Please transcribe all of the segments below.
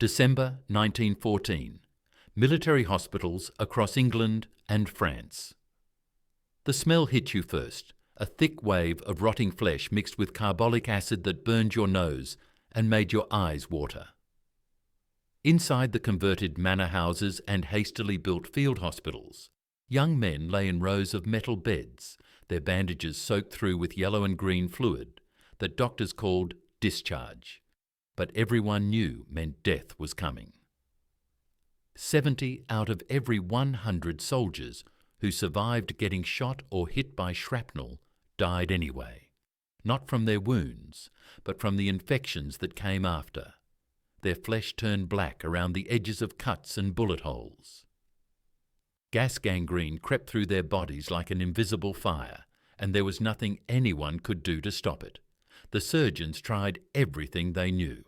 December 1914. Military hospitals across England and France. The smell hit you first, a thick wave of rotting flesh mixed with carbolic acid that burned your nose and made your eyes water. Inside the converted manor houses and hastily built field hospitals, young men lay in rows of metal beds, their bandages soaked through with yellow and green fluid that doctors called discharge, but everyone knew meant death was coming. 70 out of every 100 soldiers who survived getting shot or hit by shrapnel died anyway, not from their wounds, but from the infections that came after. Their flesh turned black around the edges of cuts and bullet holes. Gas gangrene crept through their bodies like an invisible fire, and there was nothing anyone could do to stop it. The surgeons tried everything they knew.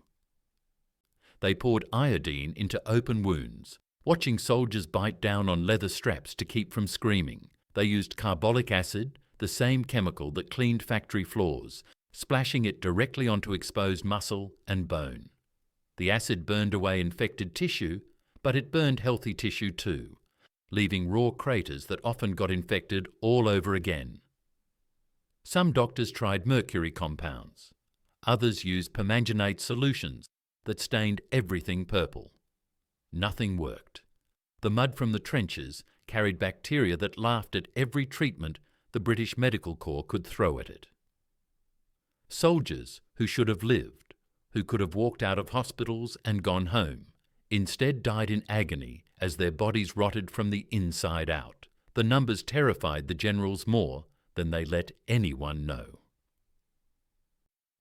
They poured iodine into open wounds, watching soldiers bite down on leather straps to keep from screaming. They used carbolic acid, the same chemical that cleaned factory floors, splashing it directly onto exposed muscle and bone. The acid burned away infected tissue, but it burned healthy tissue too, leaving raw craters that often got infected all over again. Some doctors tried mercury compounds. Others used permanganate solutions that stained everything purple. Nothing worked. The mud from the trenches carried bacteria that laughed at every treatment the British Medical Corps could throw at it. Soldiers who should have lived, who could have walked out of hospitals and gone home, instead died in agony as their bodies rotted from the inside out. The numbers terrified the generals more than they let anyone know.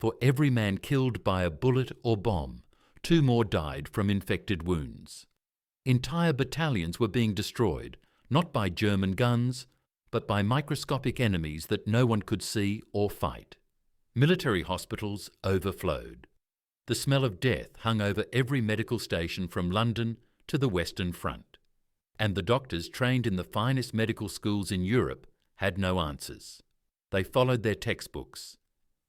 For every man killed by a bullet or bomb, 2 more died from infected wounds. Entire battalions were being destroyed, not by German guns, but by microscopic enemies that no one could see or fight. Military hospitals overflowed. The smell of death hung over every medical station from London to the Western Front. And the doctors trained in the finest medical schools in Europe had no answers. They followed their textbooks.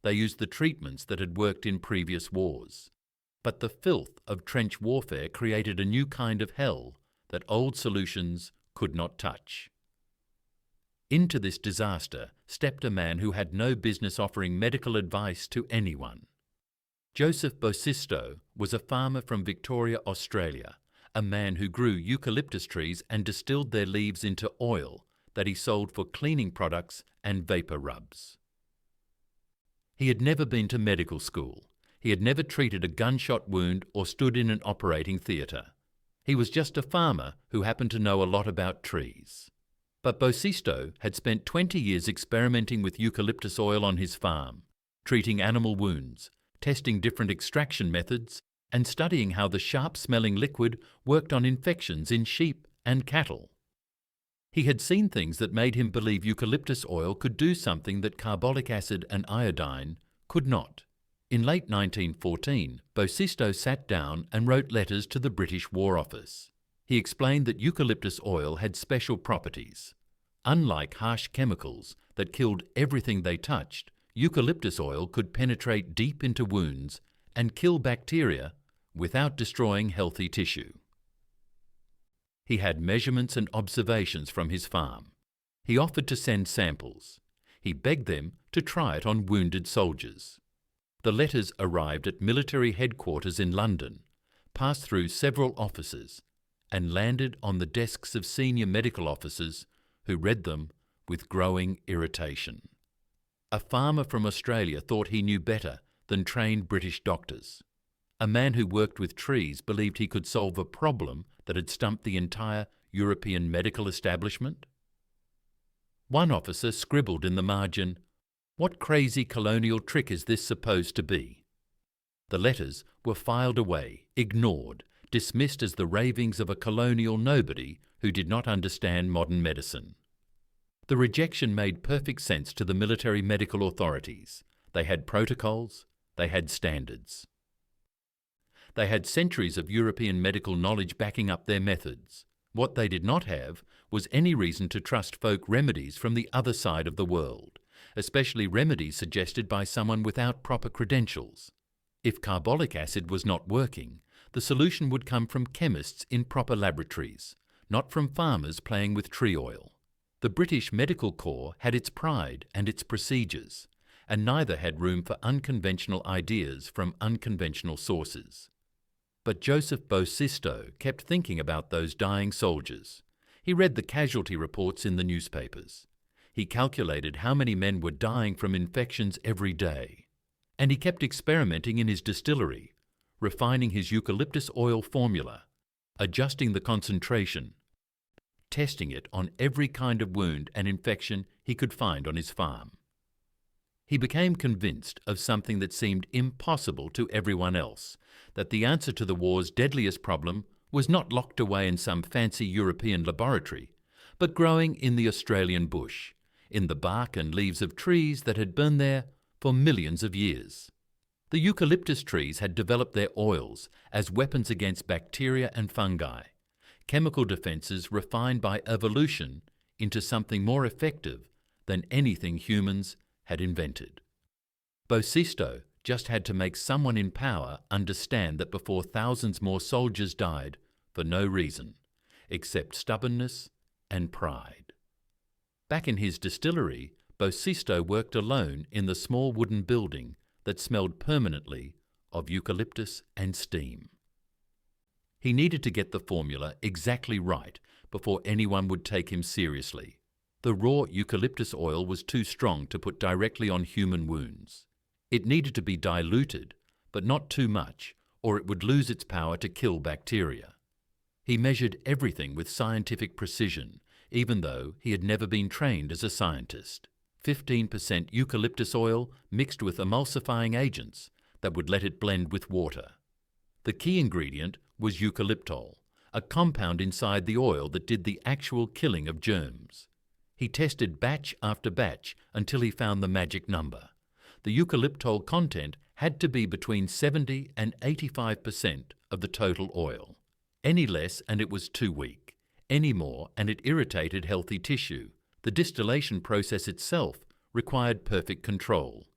They used the treatments that had worked in previous wars. But the filth of trench warfare created a new kind of hell that old solutions could not touch. Into this disaster stepped a man who had no business offering medical advice to anyone. Joseph Bosisto was a farmer from Victoria, Australia, a man who grew eucalyptus trees and distilled their leaves into oil that he sold for cleaning products and vapour rubs. He had never been to medical school. He had never treated a gunshot wound or stood in an operating theatre. He was just a farmer who happened to know a lot about trees. But Bosisto had spent 20 years experimenting with eucalyptus oil on his farm, treating animal wounds, testing different extraction methods, and studying how the sharp-smelling liquid worked on infections in sheep and cattle. He had seen things that made him believe eucalyptus oil could do something that carbolic acid and iodine could not. In late 1914, Bosisto sat down and wrote letters to the British War Office. He explained that eucalyptus oil had special properties. Unlike harsh chemicals that killed everything they touched, eucalyptus oil could penetrate deep into wounds and kill bacteria without destroying healthy tissue. He had measurements and observations from his farm. He offered to send samples. He begged them to try it on wounded soldiers. The letters arrived at military headquarters in London, passed through several offices, and landed on the desks of senior medical officers who read them with growing irritation. A farmer from Australia thought he knew better than trained British doctors. A man who worked with trees believed he could solve a problem that had stumped the entire European medical establishment. One officer scribbled in the margin, "What crazy colonial trick is this supposed to be?" The letters were filed away, ignored, dismissed as the ravings of a colonial nobody who did not understand modern medicine. The rejection made perfect sense to the military medical authorities. They had protocols, they had standards. They had centuries of European medical knowledge backing up their methods. What they did not have was any reason to trust folk remedies from the other side of the world, especially remedies suggested by someone without proper credentials. If carbolic acid was not working, The solution would come from chemists in proper laboratories, not from farmers playing with tree oil. The British Medical Corps had its pride and its procedures, and neither had room for unconventional ideas from unconventional sources. But Joseph Bosisto kept thinking about those dying soldiers. He read the casualty reports in the newspapers. He calculated how many men were dying from infections every day. And he kept experimenting in his distillery, refining his eucalyptus oil formula, adjusting the concentration, testing it on every kind of wound and infection he could find on his farm. He became convinced of something that seemed impossible to everyone else, that the answer to the war's deadliest problem was not locked away in some fancy European laboratory, but growing in the Australian bush, in the bark and leaves of trees that had been there for millions of years. The eucalyptus trees had developed their oils as weapons against bacteria and fungi, chemical defences refined by evolution into something more effective than anything humans had invented. Bosisto just had to make someone in power understand that before thousands more soldiers died for no reason, except stubbornness and pride. Back in his distillery, Bosisto worked alone in the small wooden building that smelled permanently of eucalyptus and steam. He needed to get the formula exactly right before anyone would take him seriously. The raw eucalyptus oil was too strong to put directly on human wounds. It needed to be diluted, but not too much, or it would lose its power to kill bacteria. He measured everything with scientific precision, even though he had never been trained as a scientist. 15% eucalyptus oil mixed with emulsifying agents that would let it blend with water. The key ingredient was eucalyptol, a compound inside the oil that did the actual killing of germs. He tested batch after batch until he found the magic number. The eucalyptol content had to be between 70 and 85% of the total oil. Any less and it was too weak. Any more and it irritated healthy tissue. The distillation process itself required perfect control.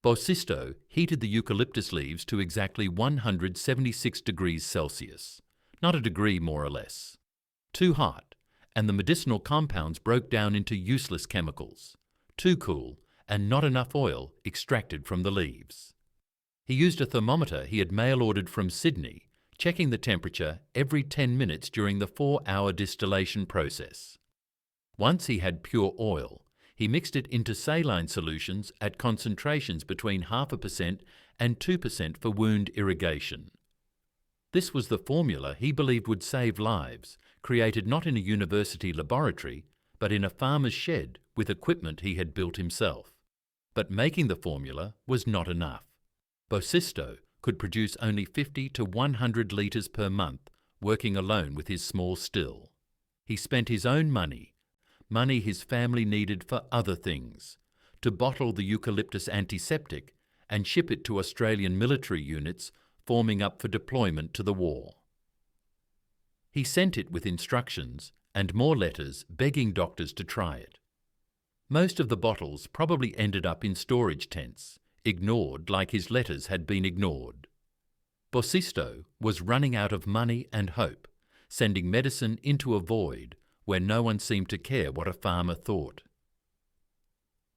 Bosisto heated the eucalyptus leaves to exactly 176 degrees Celsius, not a degree more or less. Too hot, and the medicinal compounds broke down into useless chemicals. Too cool, and not enough oil extracted from the leaves. He used a thermometer he had mail-ordered from Sydney, checking the temperature every 10 minutes during the 4-hour distillation process. Once he had pure oil, he mixed it into saline solutions at concentrations between 0.5% and 2% for wound irrigation. This was the formula he believed would save lives, created not in a university laboratory, but in a farmer's shed with equipment he had built himself. But making the formula was not enough. Bosisto could produce only 50 to 100 litres per month, working alone with his small still. He spent his own money his family needed for other things, to bottle the eucalyptus antiseptic and ship it to Australian military units forming up for deployment to the war. He sent it with instructions and more letters begging doctors to try it. Most of the bottles probably ended up in storage tents, ignored like his letters had been ignored. Bosisto was running out of money and hope, sending medicine into a void where no one seemed to care what a farmer thought.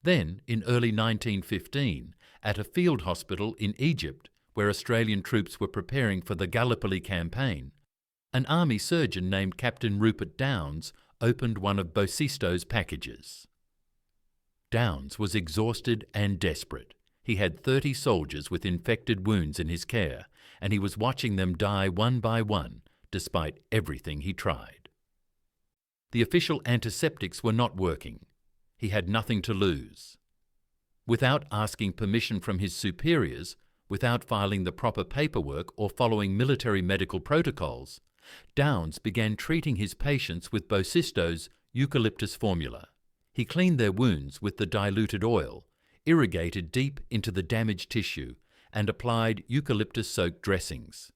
Then, in early 1915, at a field hospital in Egypt, where Australian troops were preparing for the Gallipoli campaign, an army surgeon named Captain Rupert Downes opened one of Bosisto's packages. Downes was exhausted and desperate. He had 30 soldiers with infected wounds in his care, and he was watching them die one by one, despite everything he tried. The official antiseptics were not working. He had nothing to lose. Without asking permission from his superiors, without filing the proper paperwork or following military medical protocols, Downes began treating his patients with Bosisto's eucalyptus formula. He cleaned their wounds with the diluted oil, irrigated deep into the damaged tissue, and applied eucalyptus-soaked dressings.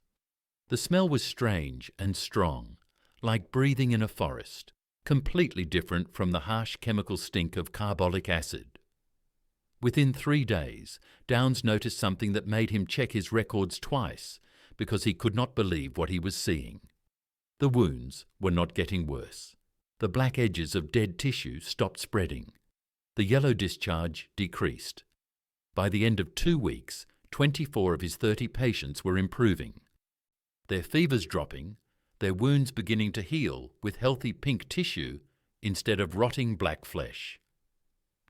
The smell was strange and strong, like breathing in a forest, completely different from the harsh chemical stink of carbolic acid. Within 3 days, Downes noticed something that made him check his records twice, because he could not believe what he was seeing. The wounds were not getting worse. The black edges of dead tissue stopped spreading. The yellow discharge decreased. By the end of 2 weeks, 24 of his 30 patients were improving. Their fevers dropping, their wounds beginning to heal with healthy pink tissue instead of rotting black flesh.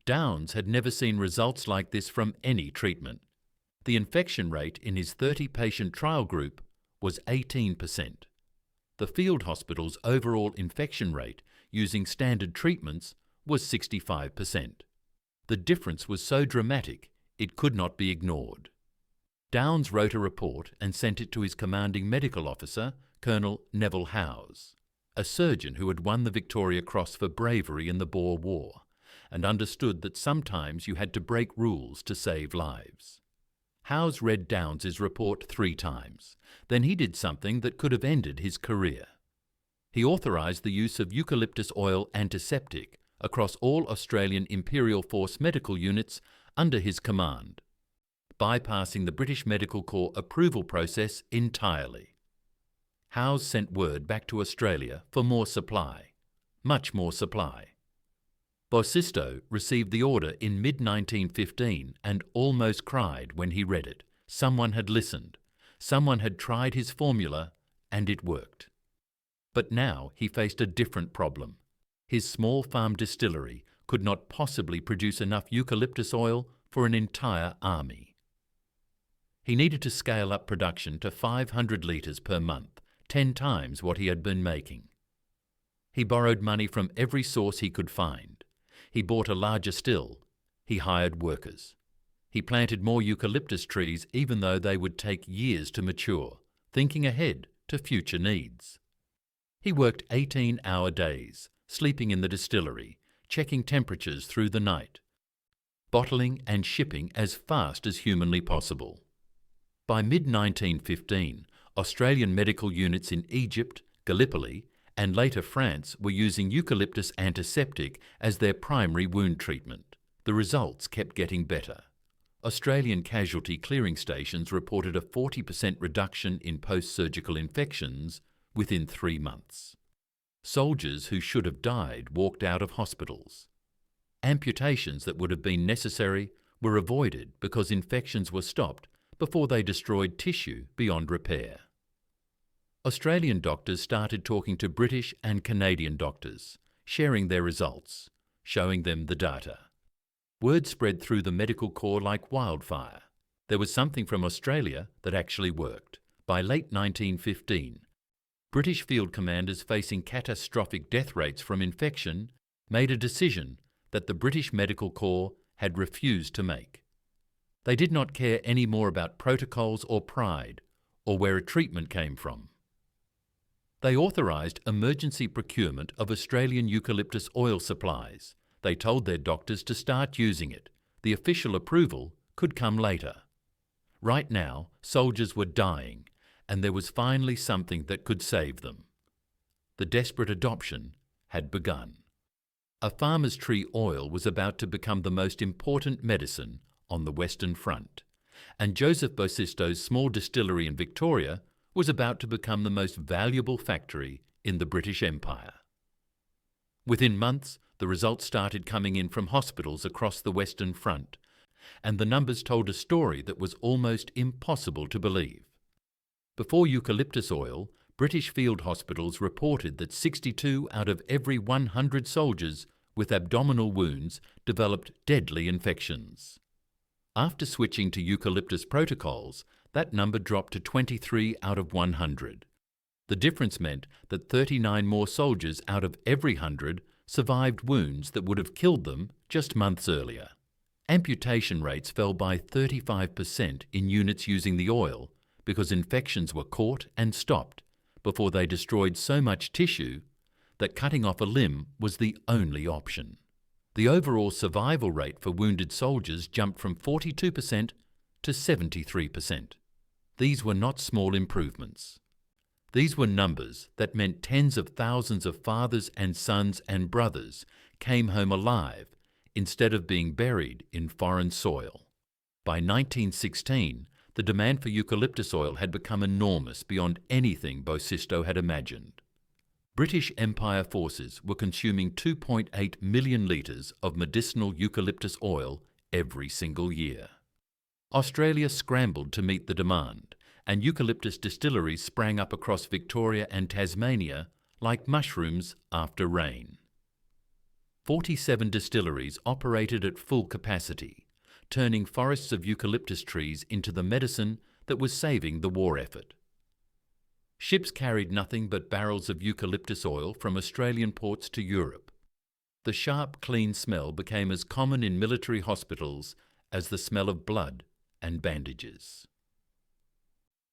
Downs had never seen results like this from any treatment. The infection rate in his 30-patient trial group was 18%. The field hospital's overall infection rate using standard treatments was 65%. The difference was so dramatic it could not be ignored. Downs wrote a report and sent it to his commanding medical officer, Colonel Neville Howes, a surgeon who had won the Victoria Cross for bravery in the Boer War and understood that sometimes you had to break rules to save lives. Howes read Downes's report 3 times. Then he did something that could have ended his career. He authorised the use of eucalyptus oil antiseptic across all Australian Imperial Force medical units under his command, bypassing the British Medical Corps approval process entirely. Howes sent word back to Australia for more supply, much more supply. Bosisto received the order in mid-1915 and almost cried when he read it. Someone had listened. Someone had tried his formula and it worked. But now he faced a different problem. His small farm distillery could not possibly produce enough eucalyptus oil for an entire army. He needed to scale up production to 500 litres per month, 10 times what he had been making. He borrowed money from every source he could find. He bought a larger still. He hired workers. He planted more eucalyptus trees even though they would take years to mature, thinking ahead to future needs. He worked 18-hour days, sleeping in the distillery, checking temperatures through the night, bottling and shipping as fast as humanly possible. By mid-1915, Australian medical units in Egypt, Gallipoli, and later France were using eucalyptus antiseptic as their primary wound treatment. The results kept getting better. Australian casualty clearing stations reported a 40% reduction in post-surgical infections within 3 months. Soldiers who should have died walked out of hospitals. Amputations that would have been necessary were avoided because infections were stopped before they destroyed tissue beyond repair. Australian doctors started talking to British and Canadian doctors, sharing their results, showing them the data. Word spread through the medical corps like wildfire. There was something from Australia that actually worked. By late 1915, British field commanders facing catastrophic death rates from infection made a decision that the British Medical Corps had refused to make. They did not care any more about protocols or pride, or where a treatment came from. They authorised emergency procurement of Australian eucalyptus oil supplies. They told their doctors to start using it. The official approval could come later. Right now, soldiers were dying, and there was finally something that could save them. The desperate adoption had begun. A farmer's tree oil was about to become the most important medicine on the Western Front, and Joseph Bosisto's small distillery in Victoria was about to become the most valuable factory in the British Empire. Within months, the results started coming in from hospitals across the Western Front, and the numbers told a story that was almost impossible to believe. Before eucalyptus oil, British field hospitals reported that 62 out of every 100 soldiers with abdominal wounds developed deadly infections. After switching to eucalyptus protocols, that number dropped to 23 out of 100. The difference meant that 39 more soldiers out of every 100 survived wounds that would have killed them just months earlier. Amputation rates fell by 35% in units using the oil because infections were caught and stopped before they destroyed so much tissue that cutting off a limb was the only option. The overall survival rate for wounded soldiers jumped from 42% to 73%. These were not small improvements. These were numbers that meant tens of thousands of fathers and sons and brothers came home alive instead of being buried in foreign soil. By 1916, The demand for eucalyptus oil had become enormous beyond anything Bosisto had imagined. British Empire forces were consuming 2.8 million litres of medicinal eucalyptus oil every single year. Australia scrambled to meet the demand, and eucalyptus distilleries sprang up across Victoria and Tasmania like mushrooms after rain. 47 distilleries operated at full capacity, turning forests of eucalyptus trees into the medicine that was saving the war effort. Ships carried nothing but barrels of eucalyptus oil from Australian ports to Europe. The sharp, clean smell became as common in military hospitals as the smell of blood and bandages.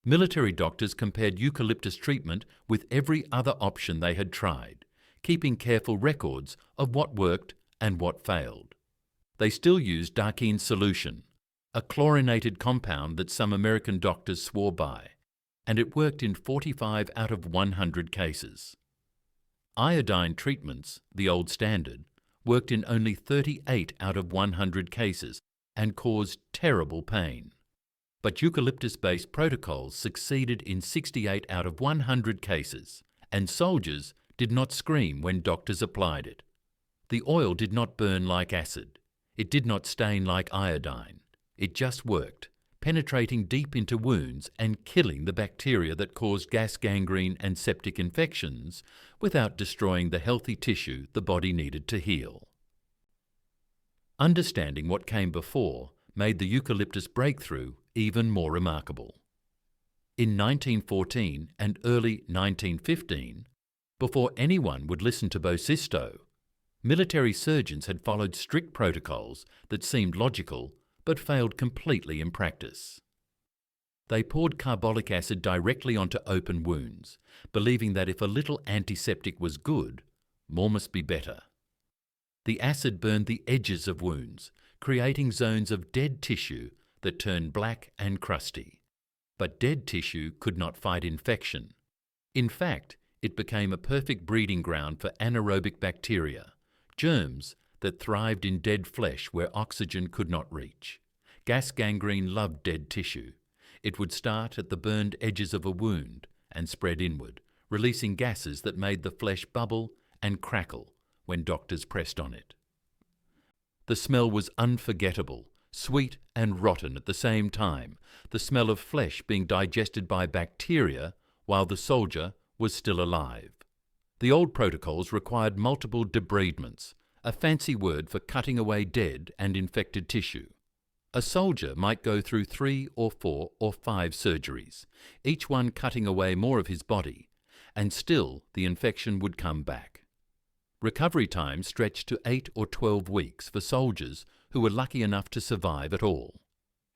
Military doctors compared eucalyptus treatment with every other option they had tried, keeping careful records of what worked and what failed. They still used Darkine solution, a chlorinated compound that some American doctors swore by, and it worked in 45 out of 100 cases. Iodine treatments, the old standard, worked in only 38 out of 100 cases and caused terrible pain. But eucalyptus-based protocols succeeded in 68 out of 100 cases, and soldiers did not scream when doctors applied it. The oil did not burn like acid. It did not stain like iodine. It just worked, penetrating deep into wounds and killing the bacteria that caused gas gangrene and septic infections without destroying the healthy tissue the body needed to heal. Understanding what came before made the eucalyptus breakthrough even more remarkable. In 1914 and early 1915, before anyone would listen to Bosisto, military surgeons had followed strict protocols that seemed logical but failed completely in practice. They poured carbolic acid directly onto open wounds, believing that if a little antiseptic was good, more must be better. The acid burned the edges of wounds, creating zones of dead tissue that turned black and crusty. But dead tissue could not fight infection. In fact, it became a perfect breeding ground for anaerobic bacteria, germs that thrived in dead flesh where oxygen could not reach. Gas gangrene loved dead tissue. It would start at the burned edges of a wound and spread inward, releasing gases that made the flesh bubble and crackle when doctors pressed on it. The smell was unforgettable, sweet and rotten at the same time, the smell of flesh being digested by bacteria while the soldier was still alive. The old protocols required multiple debridements, a fancy word for cutting away dead and infected tissue. A soldier might go through 3 or 4 or 5 surgeries, each one cutting away more of his body, and still the infection would come back. Recovery time stretched to 8 or 12 weeks for soldiers who were lucky enough to survive at all.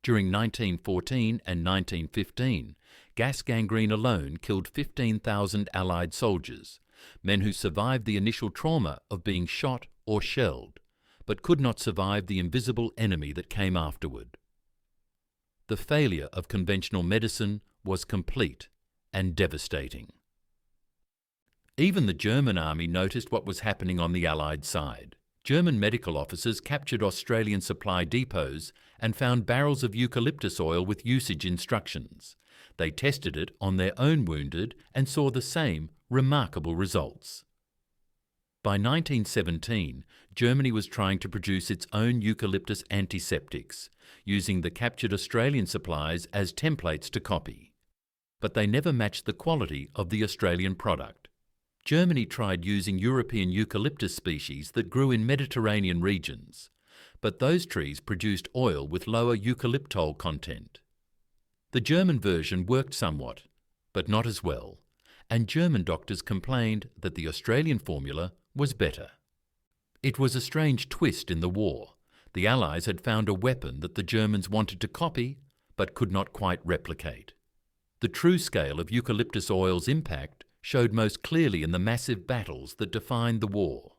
During 1914 and 1915, gas gangrene alone killed 15,000 Allied soldiers, men who survived the initial trauma of being shot or shelled, but could not survive the invisible enemy that came afterward. The failure of conventional medicine was complete and devastating. Even the German army noticed what was happening on the Allied side. German medical officers captured Australian supply depots and found barrels of eucalyptus oil with usage instructions. They tested it on their own wounded and saw the same remarkable results. By 1917, Germany was trying to produce its own eucalyptus antiseptics, using the captured Australian supplies as templates to copy. But they never matched the quality of the Australian product. Germany tried using European eucalyptus species that grew in Mediterranean regions, but those trees produced oil with lower eucalyptol content. The German version worked somewhat, but not as well, and German doctors complained that the Australian formula was better. It was a strange twist in the war. The Allies had found a weapon that the Germans wanted to copy, but could not quite replicate. The true scale of eucalyptus oil's impact showed most clearly in the massive battles that defined the war.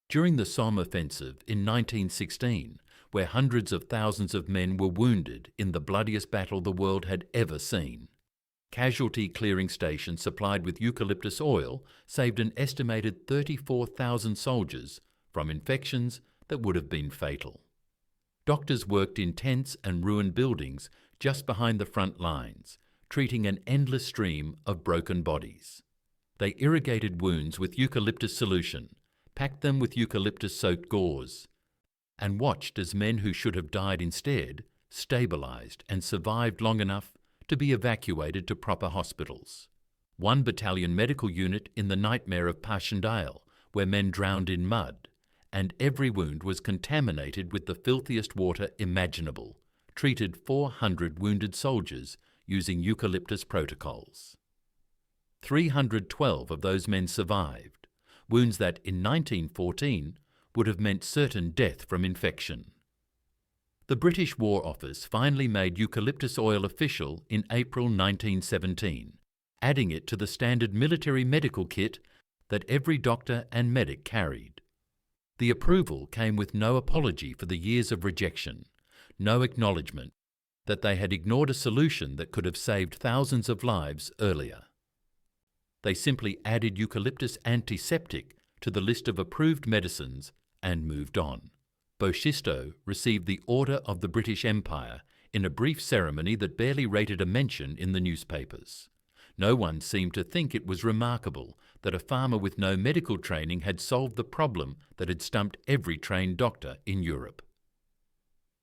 During the Somme offensive in 1916, where hundreds of thousands of men were wounded in the bloodiest battle the world had ever seen, casualty clearing stations supplied with eucalyptus oil saved an estimated 34,000 soldiers from infections that would have been fatal. Doctors worked in tents and ruined buildings just behind the front lines, treating an endless stream of broken bodies. They irrigated wounds with eucalyptus solution, packed them with eucalyptus-soaked gauze, and watched as men who should have died instead stabilised and survived long enough to be evacuated to proper hospitals. One battalion medical unit in the nightmare of Passchendaele, where men drowned in mud, and every wound was contaminated with the filthiest water imaginable, treated 400 wounded soldiers using eucalyptus protocols. 312 of those men survived, wounds that in 1914 would have meant certain death from infection. The British War Office finally made eucalyptus oil official in April 1917, adding it to the standard military medical kit that every doctor and medic carried. The approval came with no apology for the years of rejection, no acknowledgement that they had ignored a solution that could have saved thousands of lives earlier. They simply added eucalyptus antiseptic to the list of approved medicines and moved on. Boshisto received the Order of the British Empire in a brief ceremony that barely rated a mention in the newspapers. No one seemed to think it was remarkable that a farmer with no medical training had solved the problem that had stumped every trained doctor in Europe.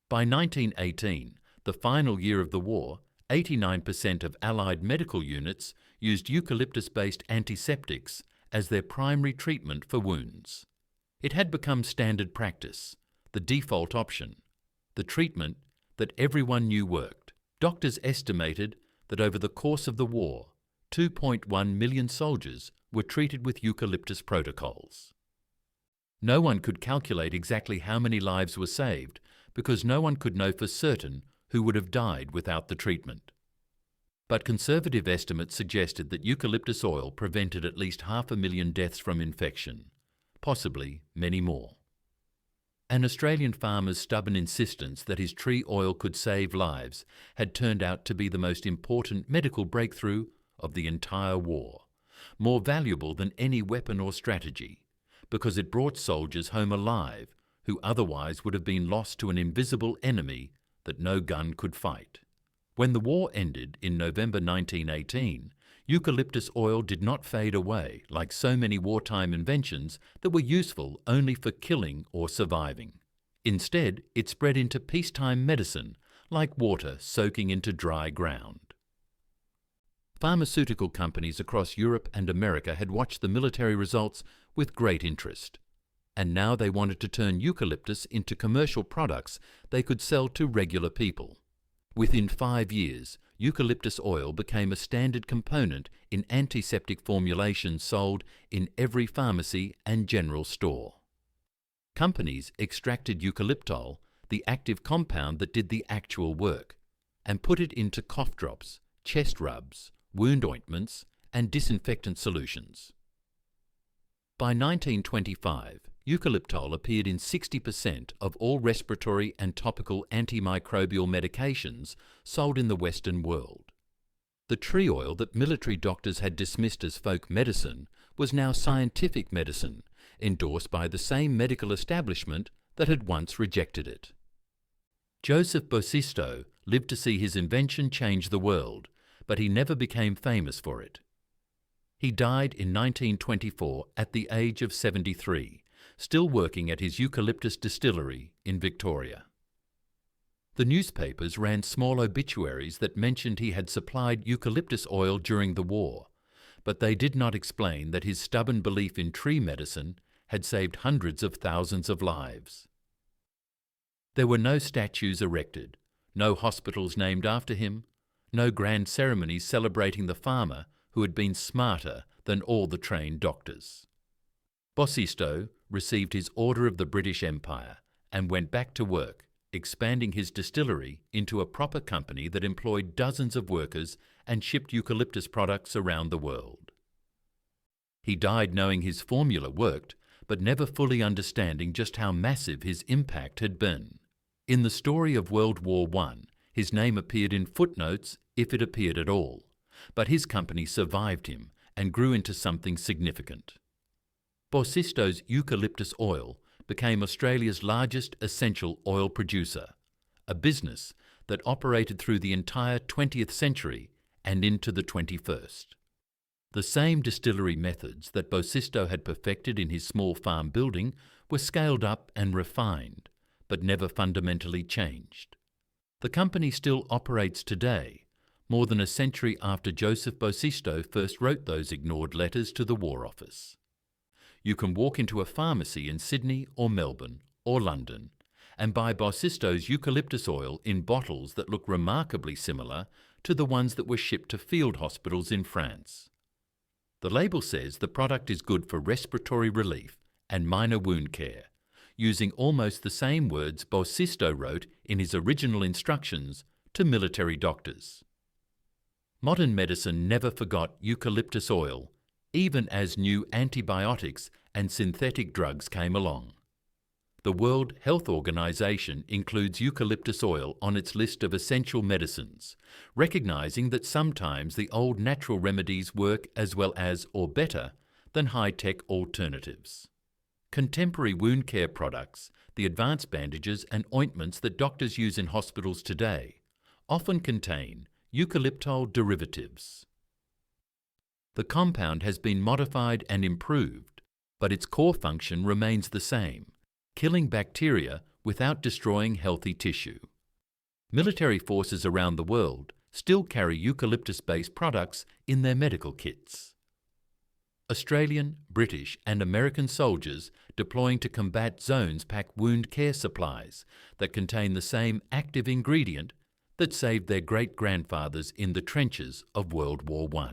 By 1918, the final year of the war, 89% of Allied medical units used eucalyptus-based antiseptics as their primary treatment for wounds. It had become standard practice, the default option, the treatment that everyone knew worked. Doctors estimated that over the course of the war, 2.1 million soldiers were treated with eucalyptus protocols. No one could calculate exactly how many lives were saved because no one could know for certain who would have died without the treatment. But conservative estimates suggested that eucalyptus oil prevented at least 500,000 deaths from infection, possibly many more. An Australian farmer's stubborn insistence that his tree oil could save lives had turned out to be the most important medical breakthrough of the entire war, more valuable than any weapon or strategy, because it brought soldiers home alive who otherwise would have been lost to an invisible enemy that no gun could fight. When the war ended in November 1918, eucalyptus oil did not fade away like so many wartime inventions that were useful only for killing or surviving. Instead, it spread into peacetime medicine like water soaking into dry ground. Pharmaceutical companies across Europe and America had watched the military results with great interest, and now they wanted to turn eucalyptus into commercial products they could sell to regular people. Within 5 years, eucalyptus oil became a standard component in antiseptic formulations sold in every pharmacy and general store. Companies extracted eucalyptol, the active compound that did the actual work, and put it into cough drops, chest rubs, wound ointments, and disinfectant solutions. By 1925, eucalyptol appeared in 60% of all respiratory and topical antimicrobial medications sold in the Western world. The tree oil that military doctors had dismissed as folk medicine was now scientific medicine, endorsed by the same medical establishment that had once rejected it. Joseph Bosisto lived to see his invention change the world, but he never became famous for it. He died in 1924 at the age of 73, still working at his eucalyptus distillery in Victoria. The newspapers ran small obituaries that mentioned he had supplied eucalyptus oil during the war, but they did not explain that his stubborn belief in tree medicine had saved hundreds of thousands of lives. There were no statues erected, no hospitals named after him, no grand ceremonies celebrating the farmer who had been smarter than all the trained doctors. Bosisto received his Order of the British Empire and went back to work, expanding his distillery into a proper company that employed dozens of workers and shipped eucalyptus products around the world. He died knowing his formula worked, but never fully understanding just how massive his impact had been. In the story of World War I, his name appeared in footnotes if it appeared at all, but his company survived him and grew into something significant. Bosisto's eucalyptus oil became Australia's largest essential oil producer, a business that operated through the entire 20th century and into the 21st. The same distillery methods that Bosisto had perfected in his small farm building were scaled up and refined, but never fundamentally changed. The company still operates today, more than a century after Joseph Bosisto first wrote those ignored letters to the War Office. You can walk into a pharmacy in Sydney or Melbourne or London and buy Bosisto's eucalyptus oil in bottles that look remarkably similar to the ones that were shipped to field hospitals in France. The label says the product is good for respiratory relief and minor wound care, using almost the same words Bosisto wrote in his original instructions to military doctors. Modern medicine never forgot eucalyptus oil, even as new antibiotics and synthetic drugs came along. The World Health Organization includes eucalyptus oil on its list of essential medicines, recognizing that sometimes the old natural remedies work as well as or better than high-tech alternatives. Contemporary wound care products, the advanced bandages and ointments that doctors use in hospitals today, often contain eucalyptol derivatives. The compound has been modified and improved, but its core function remains the same, killing bacteria without destroying healthy tissue. Military forces around the world still carry eucalyptus-based products in their medical kits. Australian, British and American soldiers deploying to combat zones pack wound care supplies that contain the same active ingredient that saved their great-grandfathers in the trenches of World War I.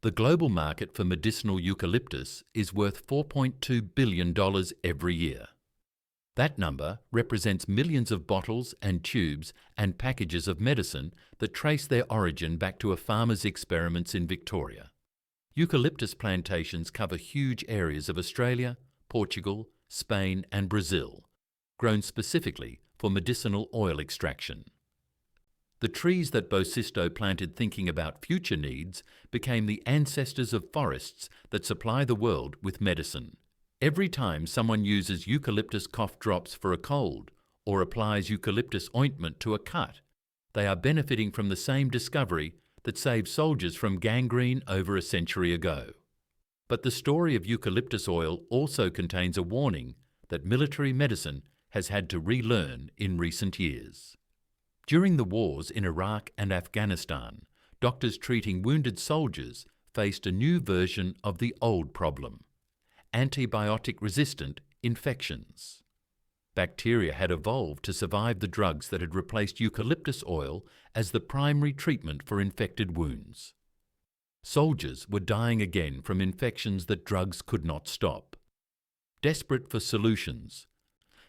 The global market for medicinal eucalyptus is worth $4.2 billion every year. That number represents millions of bottles and tubes and packages of medicine that trace their origin back to a farmer's experiments in Victoria. Eucalyptus plantations cover huge areas of Australia, Portugal, Spain and Brazil, grown specifically for medicinal oil extraction. The trees that Bosisto planted thinking about future needs became the ancestors of forests that supply the world with medicine. Every time someone uses eucalyptus cough drops for a cold or applies eucalyptus ointment to a cut, they are benefiting from the same discovery that saved soldiers from gangrene over a century ago. But the story of eucalyptus oil also contains a warning that military medicine has had to relearn in recent years. During the wars in Iraq and Afghanistan, doctors treating wounded soldiers faced a new version of the old problem: antibiotic-resistant infections. Bacteria had evolved to survive the drugs that had replaced eucalyptus oil as the primary treatment for infected wounds. Soldiers were dying again from infections that drugs could not stop. Desperate for solutions,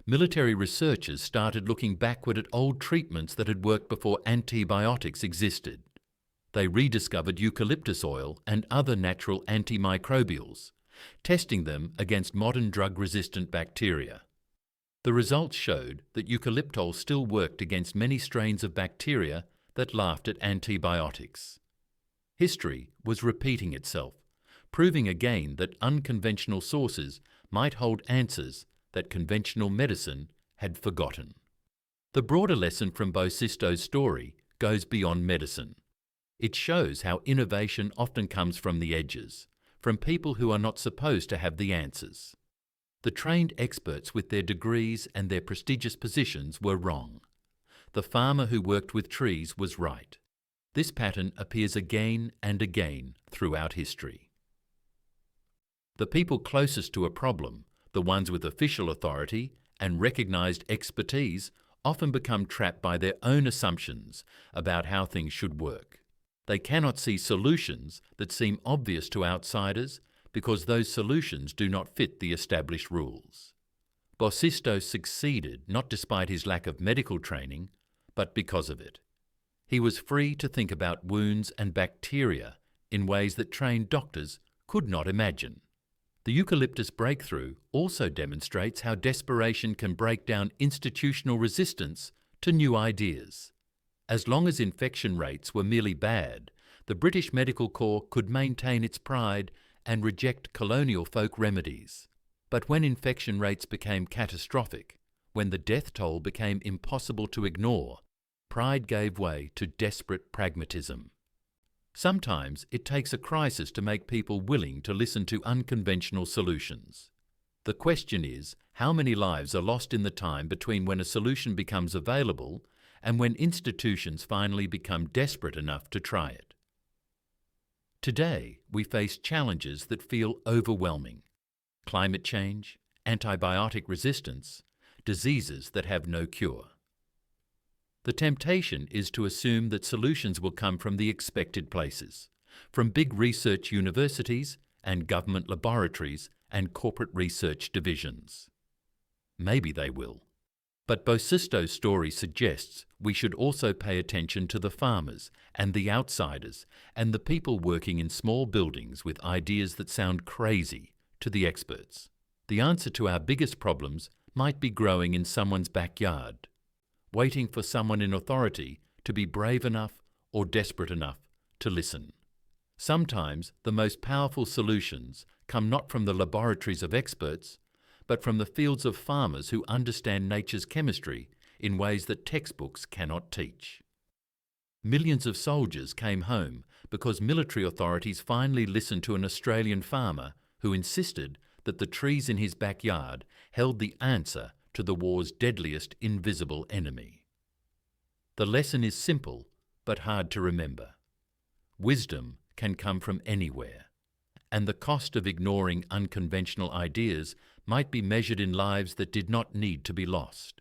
military researchers started looking backward at old treatments that had worked before antibiotics existed. They rediscovered eucalyptus oil and other natural antimicrobials, testing them against modern drug-resistant bacteria. The results showed that eucalyptol still worked against many strains of bacteria that laughed at antibiotics. History was repeating itself, proving again that unconventional sources might hold answers that conventional medicine had forgotten. The broader lesson from Bosisto's story goes beyond medicine. It shows how innovation often comes from the edges, from people who are not supposed to have the answers. The trained experts with their degrees and their prestigious positions were wrong. The farmer who worked with trees was right. This pattern appears again and again throughout history. The people closest to a problem, the ones with official authority and recognized expertise, often become trapped by their own assumptions about how things should work. They cannot see solutions that seem obvious to outsiders because those solutions do not fit the established rules. Bosisto succeeded not despite his lack of medical training, but because of it. He was free to think about wounds and bacteria in ways that trained doctors could not imagine. The eucalyptus breakthrough also demonstrates how desperation can break down institutional resistance to new ideas. As long as infection rates were merely bad, the British Medical Corps could maintain its pride and reject colonial folk remedies. But when infection rates became catastrophic, when the death toll became impossible to ignore, pride gave way to desperate pragmatism. Sometimes it takes a crisis to make people willing to listen to unconventional solutions. The question is, how many lives are lost in the time between when a solution becomes available and when institutions finally become desperate enough to try it? Today, we face challenges that feel overwhelming: climate change, antibiotic resistance, diseases that have no cure. The temptation is to assume that solutions will come from the expected places, from big research universities and government laboratories and corporate research divisions. Maybe they will. But Bosisto's story suggests we should also pay attention to the farmers and the outsiders and the people working in small buildings with ideas that sound crazy to the experts. The answer to our biggest problems might be growing in someone's backyard, waiting for someone in authority to be brave enough or desperate enough to listen. Sometimes the most powerful solutions come not from the laboratories of experts, but from the fields of farmers who understand nature's chemistry in ways that textbooks cannot teach. Millions of soldiers came home because military authorities finally listened to an Australian farmer who insisted that the trees in his backyard held the answer to the war's deadliest invisible enemy. The lesson is simple but hard to remember. Wisdom can come from anywhere, and the cost of ignoring unconventional ideas might be measured in lives that did not need to be lost.